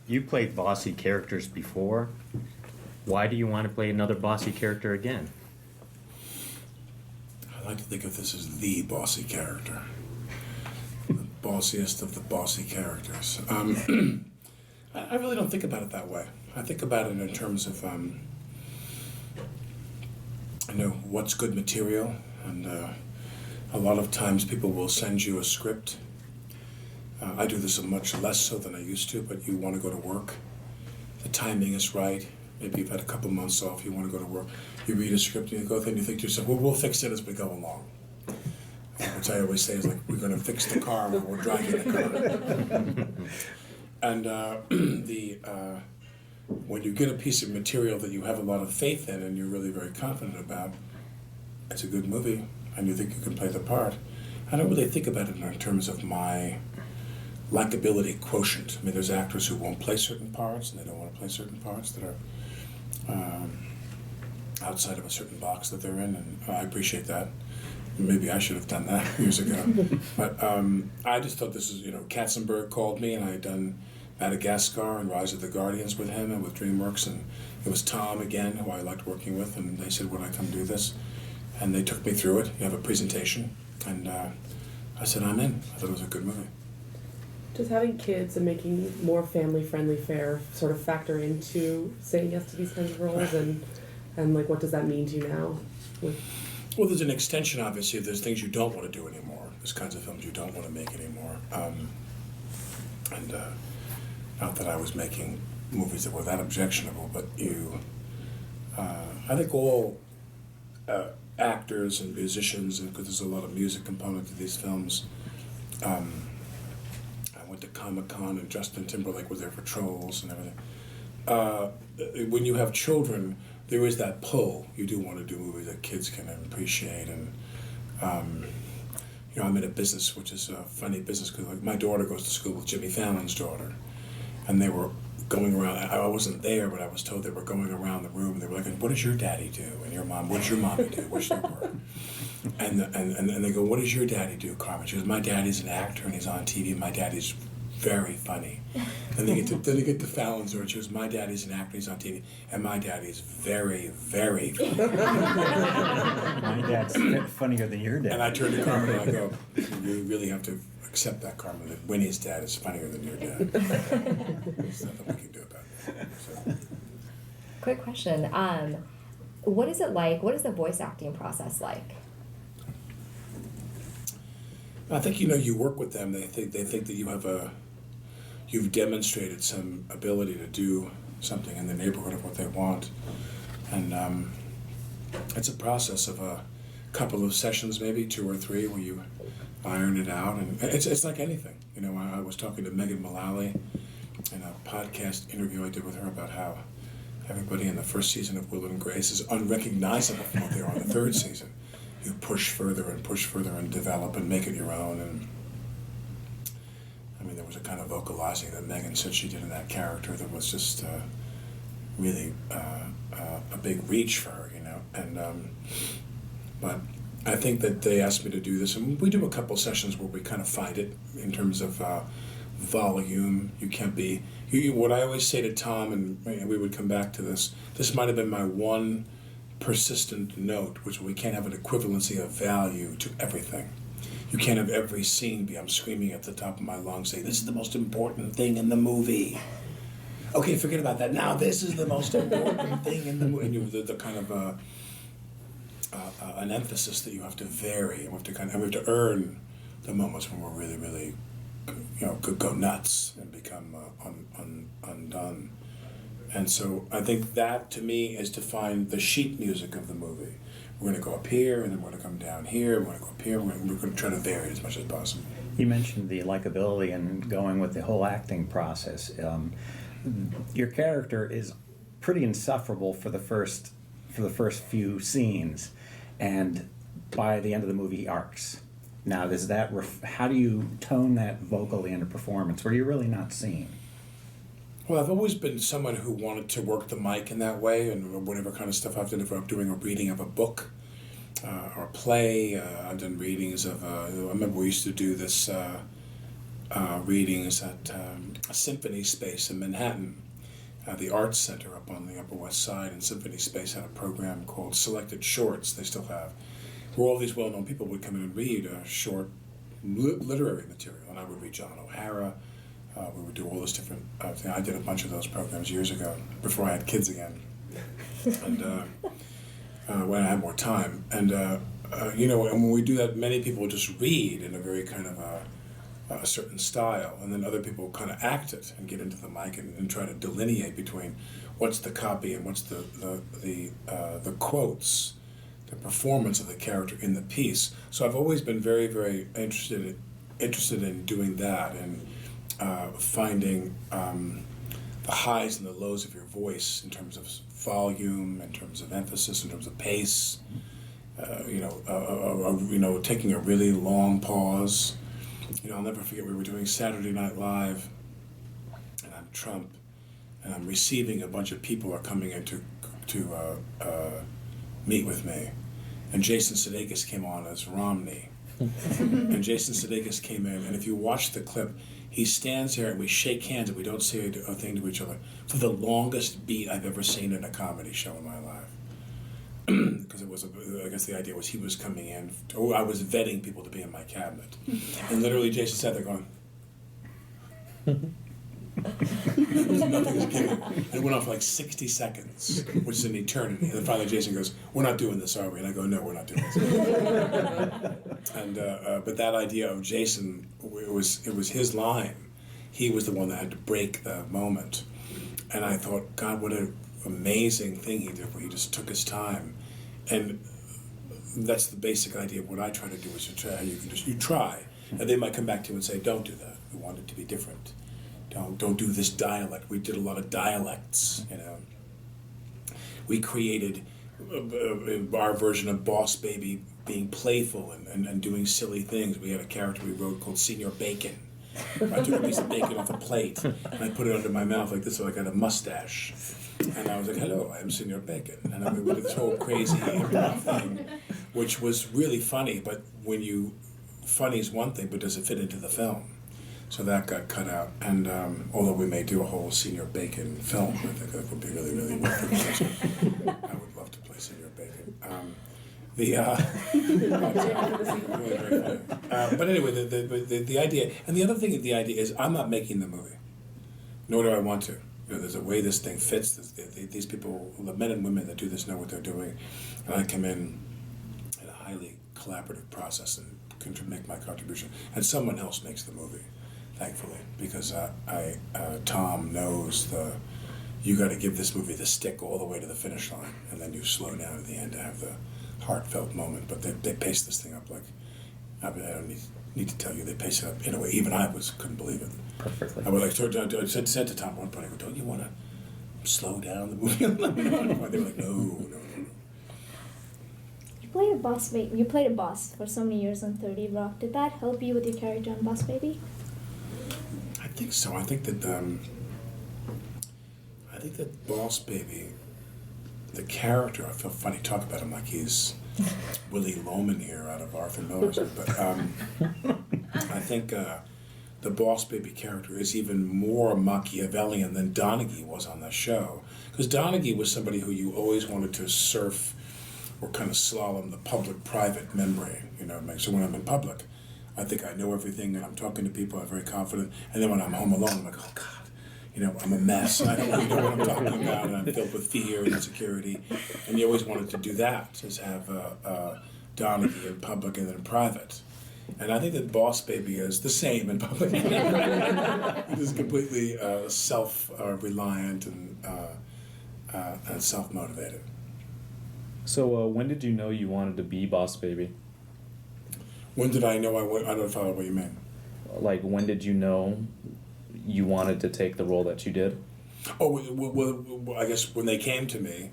You played bossy characters before. Why do you want to play another bossy character again? I like to think of this as the bossy character. The bossiest of the bossy characters. I really don't think about it that way. I think about it in terms of, what's good material. And a lot of times people will send you a script. I do this much less so than I used to, but you want to go to work. The timing is right. Maybe you've had a couple months off, you want to go to work. You read a script and you go there and you think to yourself, well, we'll fix it as we go along. Which I always say is like, we're going to fix the car when we're driving the car. And when you get a piece of material that you have a lot of faith in and you're really very confident about, it's a good movie and you think you can play the part. I don't really think about it in terms of my likability quotient. I mean, there's actors who won't play certain parts and they don't want to play certain parts that are outside of a certain box that they're in, and I appreciate that. Maybe I should have done that years ago. But I just thought this is, Katzenberg called me and I had done Madagascar and Rise of the Guardians with him and with DreamWorks, and it was Tom again, who I liked working with, and they said, would I come do this? And they took me through it. You have a presentation, and I said, I'm in. I thought it was a good movie. Does having kids and making more family-friendly fare sort of factor into saying yes to these kinds of roles, and like what does that mean to you now? Well, there's an extension, obviously. There's things you don't want to do anymore. There's kinds of films you don't want to make anymore. And not that I was making movies that were that objectionable, but I think all actors and musicians, and because there's a lot of music component to these films, I went to Comic-Con and Justin Timberlake was there for Trolls and everything. When you have children, there is that pull. You do want to do movies that kids can appreciate, and I'm in a business which is a funny business because like my daughter goes to school with Jimmy Fallon's daughter, and they were going around. I wasn't there, but I was told they were going around the room and they were like, "What does your daddy do?" And your mom, "What does your mommy do? What's their work?" And they go, "What does your daddy do, Carmen?" She goes, "My daddy's an actor and he's on TV. My daddy's very funny." Then they get to Fallon's or she goes, "My daddy's an actor, he's on TV, and my daddy's very, very funny." My dad's funnier than your dad. And I turn to Carmen and I go, "You really have to accept that, Carmen, that Winnie's dad is funnier than your dad." There's nothing we can do about it. So. Quick question. What is it like? What is the voice acting process like? I think you work with them. They think that you've demonstrated some ability to do something in the neighborhood of what they want, and it's a process of a couple of sessions, maybe 2 or 3, where you iron it out, and it's like anything. I was talking to Megan Mullally in a podcast interview I did with her about how everybody in the first season of Will and Grace is unrecognizable from what they are in the third season. You push further and develop and make it your own. And I mean, there was a kind of vocalizing that Megan said she did in that character that was just really a big reach for her, And but I think that they asked me to do this, and we do a couple sessions where we kind of find it in terms of volume. You can't be. What I always say to Tom, and we would come back to this. This might have been my one persistent note, which we can't have an equivalency of value to everything. You can't have every scene be I'm screaming at the top of my lungs saying this is the most important thing in the movie. Okay, forget about that. Now this is the most important thing in the movie. And the kind of an emphasis that you have to vary, and we have to earn the moments when we're really, really, go nuts and become undone. And so I think that, to me, is to find the sheet music of the movie. We're going to go up here, and then we're going to come down here, we're going to go up here, we're going to try to vary as much as possible. You mentioned the likability and going with the whole acting process. Your character is pretty insufferable for the first few scenes, and by the end of the movie, he arcs. Now, how do you tone that vocally in a performance where you're really not seen? Well, I've always been someone who wanted to work the mic in that way, and whatever kind of stuff I've done, if I'm doing a reading of a book or a play, I've done readings of, I remember we used to do this readings at a symphony space in Manhattan, the Arts Center up on the Upper West Side, and Symphony Space had a program called Selected Shorts, they still have, where all these well-known people would come in and read short literary material, and I would read John O'Hara. We would do all this different things. I did a bunch of those programs years ago, before I had kids again, and when I had more time. And and when we do that, many people just read in a very kind of a certain style, and then other people kind of act it and get into the mic and try to delineate between what's the copy and what's the quotes, the performance of the character in the piece. So I've always been very, very interested in doing that and finding the highs and the lows of your voice in terms of volume, in terms of emphasis, in terms of pace. Taking a really long pause. I'll never forget, we were doing Saturday Night Live, and I'm Trump, and I'm receiving a bunch of people are coming in to meet with me, and Jason Sudeikis came on as Romney, and Jason Sudeikis came in, and if you watch the clip, he stands there and we shake hands and we don't say a thing to each other for the longest beat I've ever seen in a comedy show in my life. Because I guess the idea was he was coming in, or I was vetting people to be in my cabinet. And literally Jason sat there going, nothing was given. And it went on for like 60 seconds, which is an eternity. And then finally Jason goes, "We're not doing this, are we?" And I go, "No, we're not doing this." And but that idea of Jason, it was his line. He was the one that had to break the moment. And I thought, God, what an amazing thing he did, where he just took his time. And that's the basic idea of what I try to do, is you try. And they might come back to you and say, "Don't do that. We want it to be different. Don't do this dialect." We did a lot of dialects, We created our version of Boss Baby being playful and doing silly things. We had a character we wrote called Senior Bacon. I took a piece of bacon off a plate and I put it under my mouth like this, so I got a mustache. And I was like, "Hello, I am Senior Bacon." And I did this whole crazy improv thing, which was really funny, but funny is one thing, but does it fit into the film? So that got cut out. And although we may do a whole Senior Bacon film, I think that would be really, really wonderful. I would love to play Senior Bacon. Really very funny. But anyway, the idea, and the other thing of the idea is, I'm not making the movie, nor do I want to. There's a way this thing fits. These people, the men and women that do this, know what they're doing, and I come in a highly collaborative process and make my contribution, and someone else makes the movie, thankfully, because Tom knows you got to give this movie the stick all the way to the finish line, and then you slow down at the end to have the heartfelt moment. But they pace this thing up like, I don't need to tell you, they pace it up in a way even I couldn't believe it. Perfectly. I said to Tom at one point, I go, "Don't you want to slow down the movie?" They were like, no. You played a boss, you played a boss for so many years on 30 Rock. Did that help you with your character on Boss Baby? I think so. I think that Boss Baby, the character, I feel funny talk about him like he's Willie Loman here out of Arthur Miller. But I think the Boss Baby character is even more Machiavellian than Donaghy was on that show. Because Donaghy was somebody who you always wanted to surf or kind of slalom the public-private membrane. So when I'm in public, I think I know everything and I'm talking to people, I'm very confident. And then when I'm home alone, I'm like, "Oh God, I'm a mess. I don't really know what I'm talking about, and I'm filled with fear and insecurity." And you always wanted to do that, just have Donaghy in public and then in private. And I think that Boss Baby is the same in public. It is completely self-reliant and self-motivated. So when did you know you wanted to be Boss Baby? When did I know I don't follow what you mean. Like, when did you know you wanted to take the role that you did? Oh, well, I guess when they came to me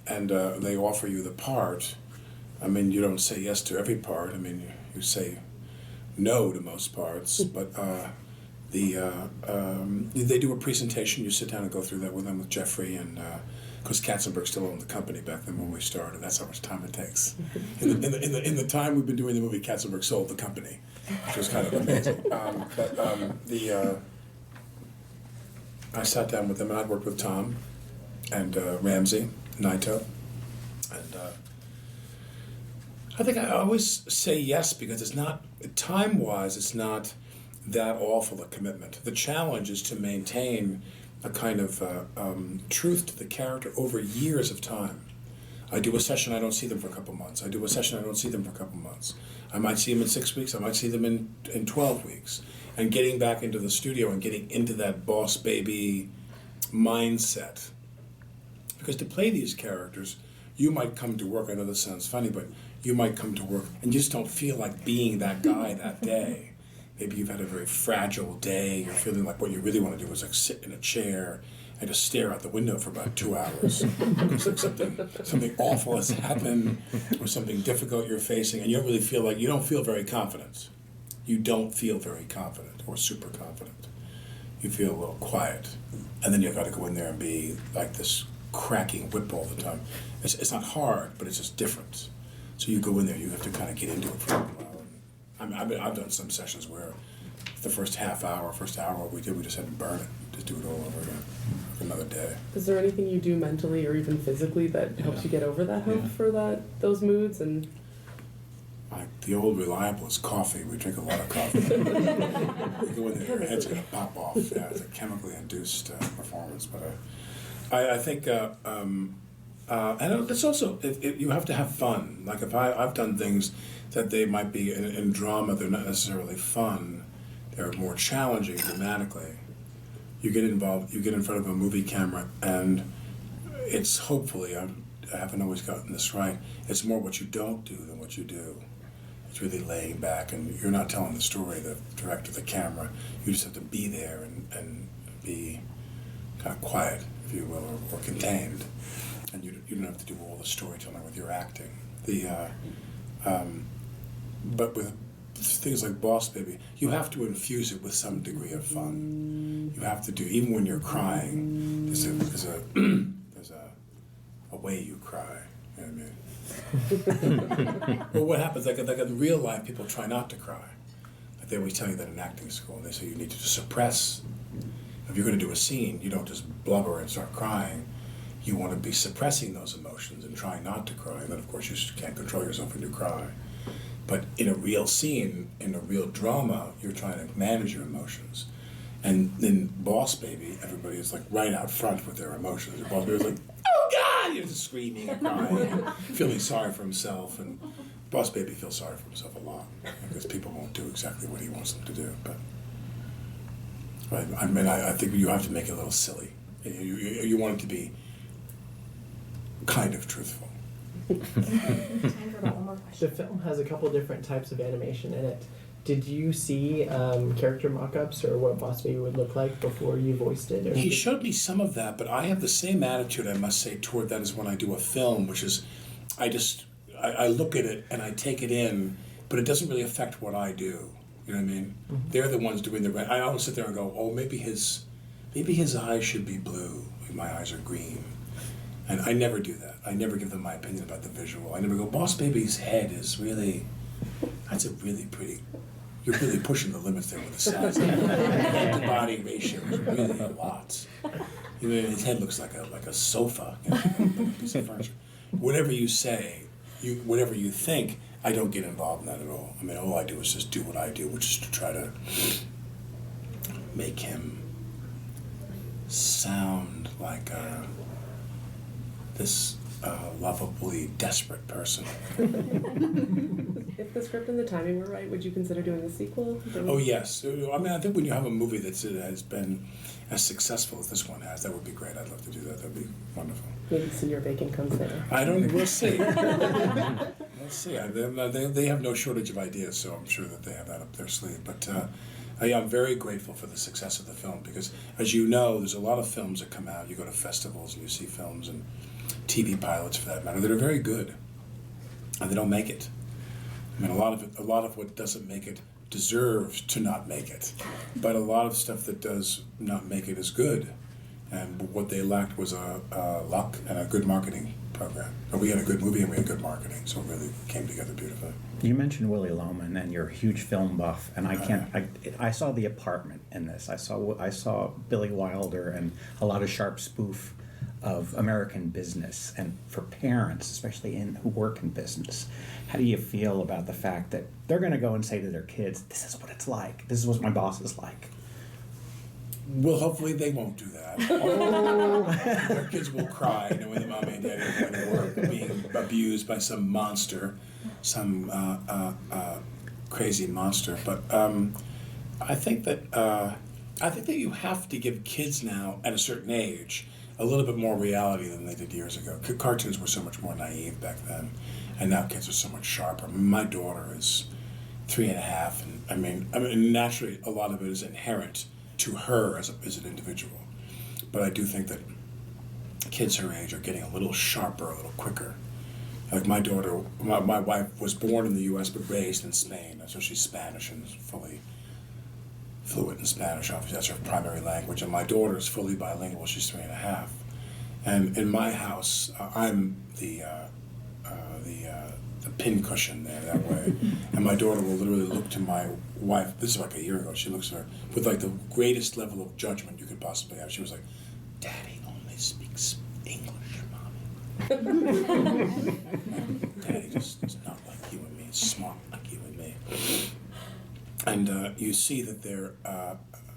and they offer you the part, I mean, you don't say yes to every part. I mean, you say no to most parts, but they do a presentation. You sit down and go through that with them, with Jeffrey and because Katzenberg still owned the company back then when we started. That's how much time it takes. In the time we've been doing the movie, Katzenberg sold the company, which was kind of amazing. I sat down with them, and I'd worked with Tom and Ramsey, Naito, and I think I always say yes because it's not, time-wise, it's not that awful a commitment. The challenge is to maintain a kind of truth to the character over years of time. I do a session, I don't see them for a couple months. I do a session, I don't see them for a couple months. I might see them in 6 weeks, I might see them in 12 weeks. And getting back into the studio and getting into that boss baby mindset. Because to play these characters, you might come to work, I know this sounds funny, but you might come to work and you just don't feel like being that guy that day. Maybe you've had a very fragile day, you're feeling like what you really want to do is like sit in a chair and just stare out the window for about 2 hours. Because like something awful has happened or something difficult you're facing and you don't feel very confident. You don't feel very confident or super confident. You feel a little quiet. And then you've got to go in there and be like this cracking whip all the time. It's not hard, but it's just different. So you go in there, you have to kind of get into it for a while. I've done some sessions where the first hour we just had to burn it, just do it all over again for another day. Is there anything you do mentally or even physically that helps you get over that hump for those moods? And the old reliable is coffee. We drink a lot of coffee. You go in there, your head's going to pop off. Yeah, it's a chemically induced performance. But I think, and it's also, you have to have fun. Like if I've done things that they might be in drama, they're not necessarily fun. They're more challenging dramatically. You get involved, you get in front of a movie camera, and it's hopefully, I haven't always gotten this right, it's more what you don't do than what you do. It's really laying back, and you're not telling the story, the director, the camera. You just have to be there and be kind of quiet, if you will, or contained. And you don't have to do all the storytelling with your acting. But with things like Boss Baby, you have to infuse it with some degree of fun. You have to do, even when you're crying, there's a way you cry. You know what I mean? Well, what happens, like in real life, people try not to cry. Like they always tell you that in acting school, they say you need to suppress. If you're going to do a scene, you don't just blubber and start crying. You want to be suppressing those emotions and trying not to cry. And then, of course, you can't control yourself when you cry. But in a real scene, in a real drama, you're trying to manage your emotions. And in Boss Baby, everybody is like right out front with their emotions. And Boss Baby's like, oh God! You're just screaming and crying and feeling sorry for himself. And Boss Baby feels sorry for himself a lot because people won't do exactly what he wants them to do. But I think you have to make it a little silly. You want it to be kind of truthful. Time for about one more question. The film has a couple different types of animation in it. Did you see character mock-ups or what Boss Baby would look like before you voiced it? Or he showed me some of that, but I have the same attitude, I must say, toward that as when I do a film, which is I look at it and I take it in, but it doesn't really affect what I do. You know what I mean? Mm-hmm. They're the ones doing the. I always sit there and go, oh, maybe his eyes should be blue. Maybe my eyes are green. And I never do that. I never give them my opinion about the visual. I never go, Boss Baby's head is really, that's a really pretty, you're really pushing the limits there with the size. The head-to-body ratio is really a lot. You know, his head looks like a sofa, like a piece of furniture. Whatever you say, whatever you think, I don't get involved in that at all. I mean, all I do is just do what I do, which is to try to make him sound like this lovably desperate person. If the script and the timing were right, would you consider doing a sequel? Oh, yes. I mean, I think when you have a movie that has been as successful as this one has, that would be great. I'd love to do that. That would be wonderful. Maybe Senior Bacon comes there. We'll see. We'll see. They have no shortage of ideas, so I'm sure that they have that up their sleeve. But I'm very grateful for the success of the film because, as you know, there's a lot of films that come out. You go to festivals and you see films and TV pilots, for that matter, that are very good, and they don't make it. I mean, a lot of what doesn't make it deserves to not make it, but a lot of stuff that does not make it is good, and what they lacked was luck and a good marketing program. But we had a good movie and we had good marketing, so it really came together beautifully. You mentioned Willie Loman, and you're a huge film buff, and I saw The Apartment in this. I saw Billy Wilder and a lot of sharp spoof of American business, and for parents, especially who work in business, how do you feel about the fact that they're going to go and say to their kids, "This is what it's like. This is what my boss is like." Well, hopefully they won't do that. Oh. Their kids will cry knowing that mommy and daddy are going to work being abused by some monster, some crazy monster. But I think that you have to give kids now at a certain age a little bit more reality than they did years ago. Cartoons were so much more naive back then, and now kids are so much sharper. I mean, my daughter is 3.5, and I mean, naturally, a lot of it is inherent to her as an individual. But I do think that kids her age are getting a little sharper, a little quicker. Like my daughter, my wife was born in the U.S. but raised in Spain, so she's Spanish and fully fluent in Spanish. Obviously, that's her primary language. And my daughter is fully bilingual. She's 3.5. And in my house, I'm the pin cushion there that way. And my daughter will literally look to my wife. This is like a year ago. She looks at her with like the greatest level of judgment you could possibly have. She was like, "Daddy only speaks English, Mommy." Daddy just is not like you and me. It's smart like you and me. And you see that they're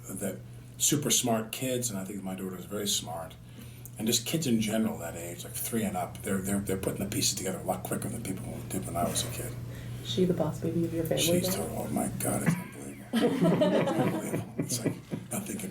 that super smart kids, and I think my daughter is very smart. And just kids in general that age, like 3 and up, they're putting the pieces together a lot quicker than people did when I was a kid. Is she the boss baby of your family? She's total. Oh my God, it's unbelievable. It's unbelievable. It's like nothing can